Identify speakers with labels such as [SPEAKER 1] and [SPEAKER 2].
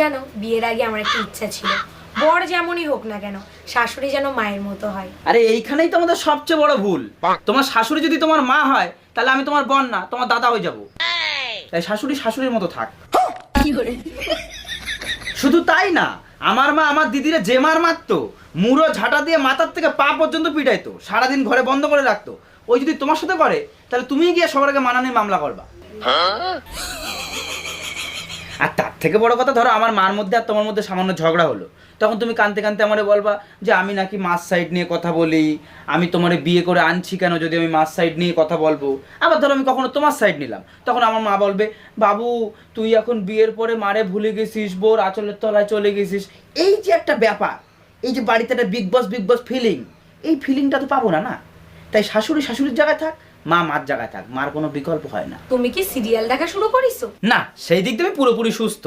[SPEAKER 1] জানো বিয়ের আগে আমার একটা ইচ্ছা ছিল, বর যেমনই হোক না কেন শাশুড়ি যেন মায়ের মতো হয়।
[SPEAKER 2] আরে এইখানেই তো আমাদের সবচেয়ে বড় ভুল। তোমার শাশুড়ি যদি তোমার মা হয় তাহলে আমি তোমার বোন না, তোমার দাদা হয়ে যাব। তাই শাশুড়ি শাশুড়ির মতো থাক। শুধু তাই না, আমার মা আমার দিদিরে যে মার মারতো, মুড়ো ঝাঁটা দিয়ে মাথার থেকে পা পর্যন্ত পিটাইতো, সারাদিন ঘরে বন্ধ করে রাখতো। ওই যদি তোমার সাথে করে তাহলে তুমি গিয়ে সবার আগে মানা নিয়ে মামলা করবা। আর তার থেকে বড় কথা, ধরো আমার মার মধ্যে আর তোমার মধ্যে সামান্য ঝগড়া হলো, তখন তুমি কানতে কানতে আমারে বলবা যে আমি নাকি মাস সাইড নিয়ে কথা বলি, আমি তোমারে বিয়ে করে আনছি কেন যদি আমি মাস সাইড নিয়ে কথা বলবো। আবার ধরো আমি কখনো তোমার সাইড নিলাম, তখন আমার মা বলবে বাবু তুই এখন বিয়ের পরে মারে ভুলে গেছিস, বোর আঁচলের তলায় চলে গেছিস। এই যে একটা ব্যাপার, এই যে বাড়িতে একটা বিগ বস ফিলিং, এই ফিলিংটা তো পাবো না। তাই শাশুড়ি শাশুড়ির জায়গায় থাক, মা মার জায়গায় থাক, মার কোনো বিকল্প হয় না।
[SPEAKER 1] তুমি কি সিরিয়াল দেখা শুরু করিছো?
[SPEAKER 2] না, সেই দিক দিয়ে আমি পুরোপুরি সুস্থ।